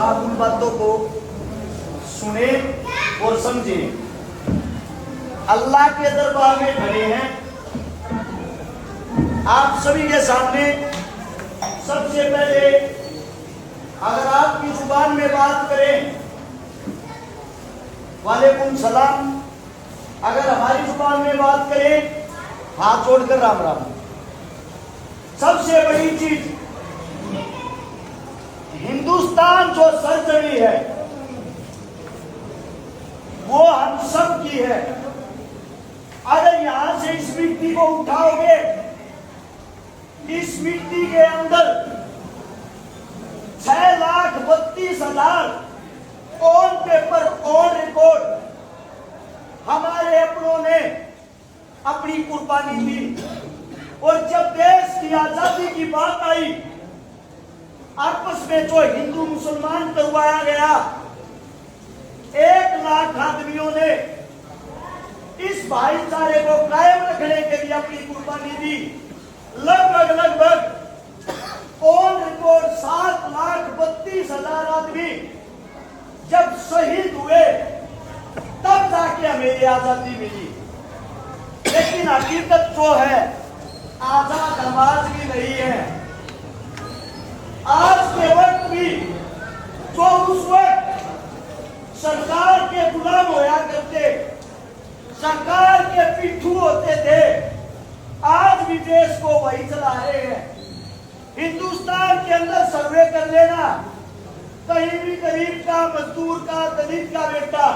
आप उन बातों को सुने और समझे। अल्लाह के दरबार में खड़े हैं, आप सभी के सामने सबसे पहले अगर आपकी जुबान में बात करें वालेकुम सलाम, अगर हमारी जुबान में बात करें हाथ जोड़कर राम राम। सबसे बड़ी चीज, हिंदुस्तान जो सरजमी है वो हम सब की है। अगर यहां से इस मिट्टी को उठाओगे, इस मिट्टी के अंदर 6,32,000 ऑन पेपर ऑन रिकॉर्ड हमारे अपनों ने अपनी कुर्बानी दी। और जब देश की आजादी की बात आई, आपस में जो हिंदू मुसलमान करवाया गया, 1 लाख आदमियों ने इस भाईचारे को कायम रखने के लिए अपनी कुर्बानी दी। लगभग ऑन रिकॉर्ड 7,32,000 आदमी जब शहीद हुए तब जाके हमें आजादी मिली। लेकिन हकीकत जो है आजाद आवाज भी नहीं है। आज के वक्त भी जो उस वक्त सरकार के गुलाम होया करते, सरकार के पिट्ठू होते थे, आज भी देश को वही चला रहे हैं। हिंदुस्तान के अंदर सर्वे कर लेना, कहीं भी गरीब का, मजदूर का, दलित का बेटा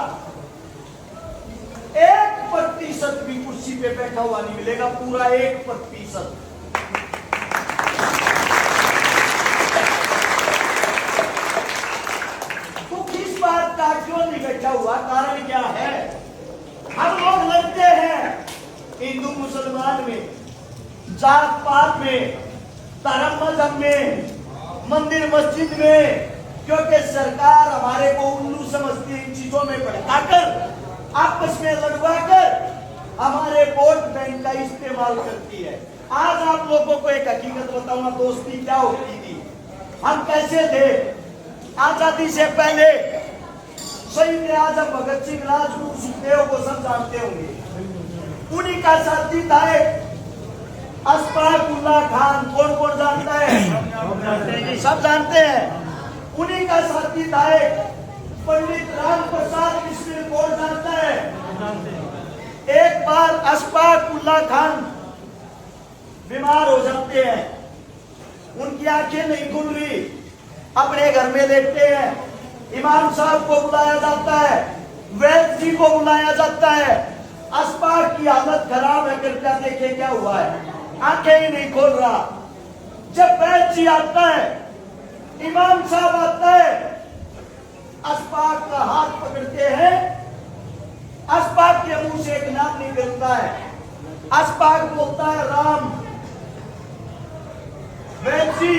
1% भी कुर्सी पे बैठा हुआ नहीं मिलेगा, पूरा 1%। तो किस बात का क्यों नहीं बैठा हुआ, कारण क्या है? हम लोग लड़ते हैं हिंदू मुसलमान में, जात पात में, धर्म मजहब में, मंदिर मस्जिद में, क्योंकि सरकार हमारे को उल्लू समझती है। इन चीजों में भड़काकर, आपस में लड़वाकर हमारे वोट बैंक का इस्तेमाल करती है। आज आप लोगों को एक हकीकत बताऊंगा, दोस्ती क्या होती थी, हम कैसे थे। आजादी से पहले शहीद आजम भगत सिंह, राजगुरु, सुखदेव को सब जानते होंगे। उन्हीं का साथी था अशफाक उल्लाह खान। कौन कौन जानता है? सब जानते हैं। उन्हीं का साथी था पंडित राम प्रसाद बिस्मिल। कौन जानता है? एक बार अशफाक उल्लाह खान बीमार हो जाते हैं, उनकी आंखें नहीं खुल रही, अपने घर में लेटते हैं। इमाम साहब को बुलाया जाता है, वैद्य जी को बुलाया जाता है। अशफाक की हालत खराब है, कृपया देखे क्या हुआ है, आंखें ही नहीं खोल रहा। जब वैद्य जी आता है, इमाम साहब आता है, अशफाक का हाथ पकड़ते हैं, अशफाक के मुंह से एक नाम निकलता है। अशफाक बोलता है राम। वैद्य जी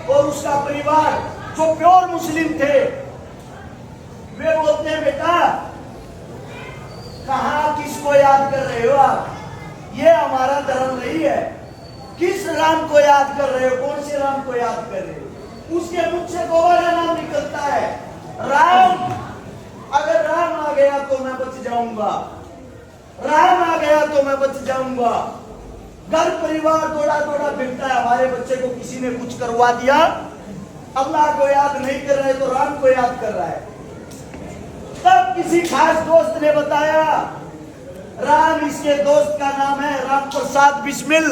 और उसका परिवार जो प्योर मुस्लिम थे, वे बोलते हैं बेटा कहां किसको याद कर रहे हो आप, ये हमारा धर्म नहीं है। किस राम को याद कर रहे हो, कौन से राम को याद कर रहे हो? उसके मुख से दोबारा नाम निकलता है राम। अगर राम आ गया तो मैं बच जाऊंगा, राम आ गया तो मैं बच जाऊंगा। घर परिवार दौड़ा दौड़ा फिरता है, हमारे बच्चे को किसी ने कुछ करवा दिया, अल्लाह को याद नहीं कर रहे तो राम को याद कर रहा है। तब किसी खास दोस्त ने बताया राम इसके दोस्त का नाम है राम प्रसाद बिस्मिल।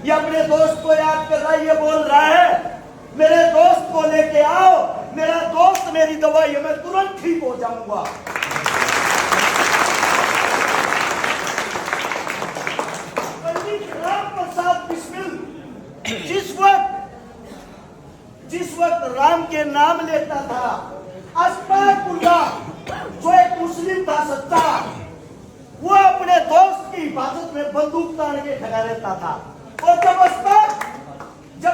ये अपने दोस्त को याद कर रहा है, ये बोल रहा है मेरे दोस्त को लेके आओ, मेरा दोस्त मेरी दवाई है, मैं तुरंत ठीक हो जाऊंगा। पंडित राम प्रसाद बिस्मिल जिस वक्त राम के नाम लेता था, अशफाक उल्लाह जो एक मुस्लिम था सच्चा, वो अपने दोस्त की हिफाजत में बंदूक तान के खड़ा रहता था। और जब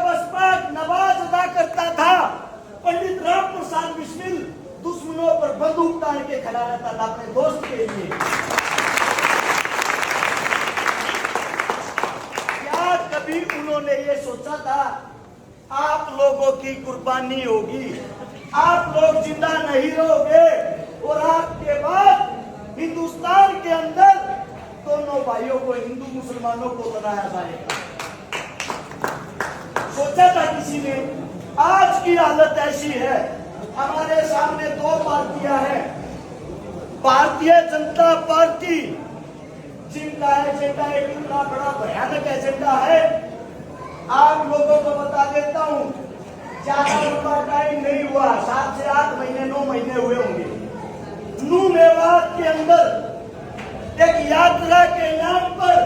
अशफाक नमाज अदा करता था, पंडित राम प्रसाद बिस्मिल दुश्मनों पर बंदूक तान के खड़ा रहता था अपने दोस्त के लिए। क्या कभी उन्होंने ये सोचा था आप लोगों की कुर्बानी होगी, आप लोग लोग जिंदा नहीं रहोगे और आपके बाद हिंदुस्तान के अंदर दोनों भाइयों को, हिंदू मुसलमानों को बनाया जाएगा। सोचा था किसी ने? आज की हालत ऐसी है, हमारे सामने दो पार्टियां हैं। भारतीय जनता पार्टी, जिनका एजेंडा एक इतना बड़ा भयानक एजेंडा है, आप लोगों को बता देता हूं, ज्यादा लंबा टाइम नहीं हुआ, 7 से 8 महीने 9 महीने हुए होंगे। नू मेवात के अंदर एक यात्रा के नाम पर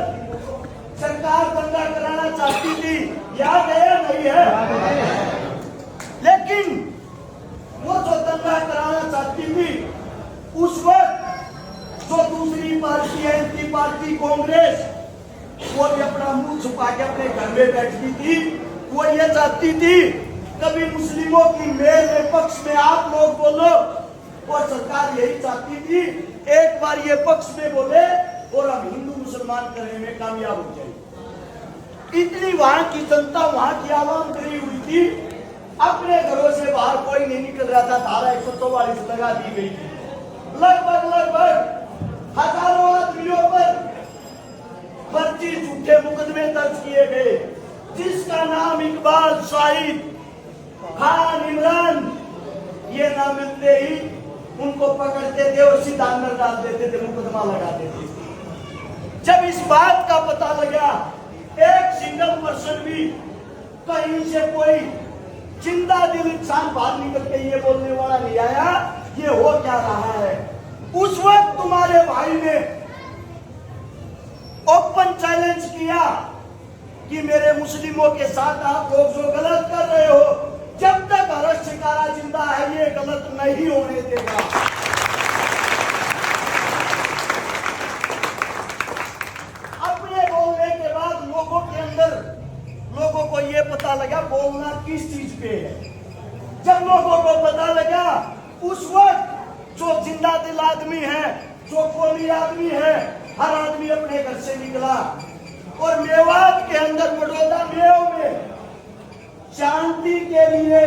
सरकार दंगा कराना चाहती थी, याद है या नहीं है? लेकिन वो जो दंगा कराना चाहती थी, उस वक्त जो दूसरी पार्टी है, एंटी पार्टी कांग्रेस, वो भी अपना मुंह छुपा के अपने घर में बैठती थी। वो ये चाहती थी कभी मुस्लिमों की मेरे पक्ष में आप लोग बोलो, और सरकार यही चाहती थी एक बार ये पक्ष में बोले और हम हिंदू मुसलमान करने में कामयाब हो जाए। इतनी वहां की जनता, वहां की आवाम डरी हुई थी, अपने घरों से बाहर कोई नहीं निकल रहा था। धारा 144 लगा दी गई थी। लगभग हजारों आदमियों पर फर्जी झूठे मुकदमे दर्ज किए गए, जिसका नाम इकबाल, शाहिद, खान, इमरान, ये नाम मिलते ही उनको पकड़ते थे और सीधा अंदर डाल देते थे, मुकदमा लगा देते थे। जब इस बात का पता लगा, एक सिंगल पर्सन भी कहीं से कोई जिंदा दिल इंसान बाहर निकल के ये बोलने वाला नहीं आया ये हो क्या रहा है। उस वक्त तुम्हारे भाई ने ओपन चैलेंज किया कि मेरे मुस्लिमों के साथ आप लोग जो गलत कर रहे हो, जब तक हर्ष शिकारा जिंदा है ये गलत नहीं होने देगा। अपने बोलने के बाद लोगों के अंदर, लोगों को ये पता लगा बोलना किस चीज पे है। जब लोगों को पता लगा, उस वक्त जो जिंदा दिल आदमी है, जो कोली आदमी है, हर आदमी अपने घर से निकला और मेवात के अंदर, बड़ौदा मेव में शांति के लिए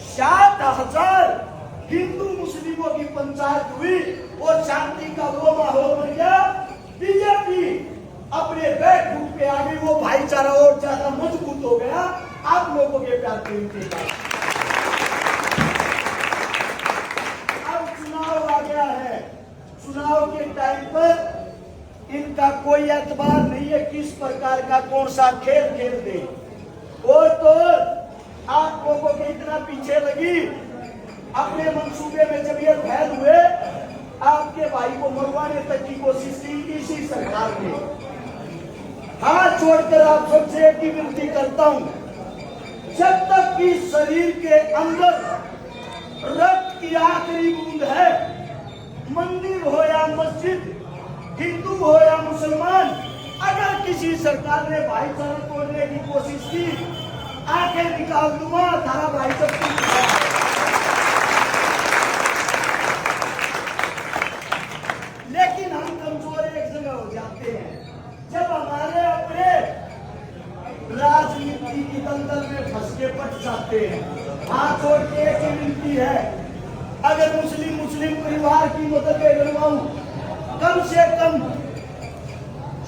7,000 हिंदू मुस्लिमों की पंचायत हुई और शांति का वो माहौल बन गया। बीजेपी अपने बैक फुट पे आ गई, वो भाईचारा और ज्यादा मजबूत हो गया। आप लोगों के प्यार के अब चुनाव आ गया है, चुनाव के टाइम पर इनका कोई एतबार नहीं है किस प्रकार का कौन सा खेल खेल दे। और तो आप लोगों के इतना पीछे लगी, अपने मंसूबे में जब ये फैल हुए, आपके भाई को मरवाने तक की कोशिश की इसी सरकार ने। हाथ छोड़कर आप सबसे एक ही विनती करता हूं, जब तक कि शरीर के अंदर रक्त की आखिरी बूंद है, मंदिर हो या मस्जिद, हिंदू हो या मुसलमान, अगर किसी सरकार ने भाईचारा तोड़ने की कोशिश की, आंखें निकाल दूंगा, थारा भाई सब लेकिन हम कमजोर एक जगह हो जाते हैं, जब हमारे अपने राजनीति की दलदल में फंस के पट जाते हैं। हाथ छोड़ के एक ही विनती है, अगर मुस्लिम परिवार की मदद करवाऊं, कम से कम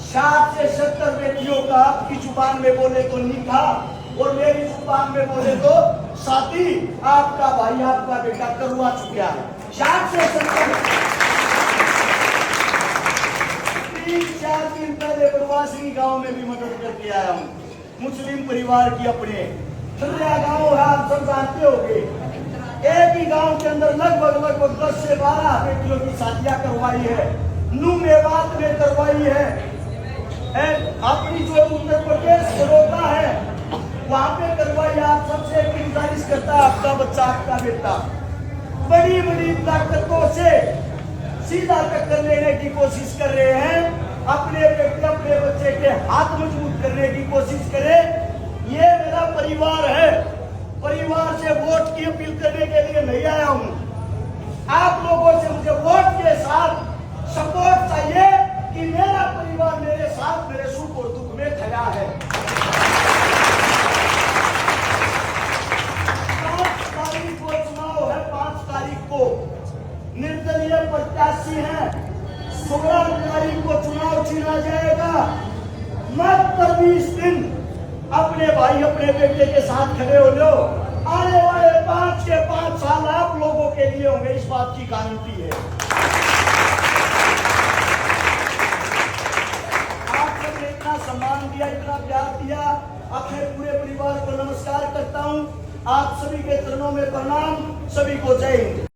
60 से 70 बेटियों का आपकी जुबान में बोले तो निकाह और मेरी जुबान में बोले तो साथी, आपका भाई आपका बेटा करवा चुका है। 60 से 70 3-4 दिन पहले प्रवासी गांव में भी मदद करके आया हूँ, मुस्लिम परिवार की। अपने ठल्ला गांव है, आप सब जानते होंगे, एक ही गांव के अंदर लगभग 10 से 12 बेटियों की शादियां करवाई है, नू मेवात में करवाई है। अपनी जो उत्तर प्रदेश बड़ौदा है वहां पे करवाई। आप सबसे गुजारिश करता है, आपका बच्चा आपका बेटा बड़ी बड़ी ताकतों से सीधा टक्कर लेने की कोशिश कर रहे हैं, अपने बेटे अपने बच्चे के हाथ मजबूत करने की कोशिश करें। ये मेरा परिवार है, परिवार से वोट की अपील करने के लिए नहीं आया हूं। आप लोगों से मुझे वोट के साथ सपोर्ट चाहिए कि मेरा परिवार मेरे साथ मेरे सुख और दुख में खड़ा है। 5 तारीख को चुनाव है, 5 को निर्दलीय प्रत्याशी हैं, 16 तारीख को चुनाव छीना जाएगा। मात्र 20 दिन अपने भाई अपने बेटे के साथ खड़े हो लो। आने वाले 5 के 5 साल आप लोगों के लिए होंगे, इस बात की गारंटी है। आप सबने इतना सम्मान दिया, इतना प्यार दिया, अपने पूरे परिवार को नमस्कार करता हूं। आप सभी के चरणों में प्रणाम, सभी को जय हिंद।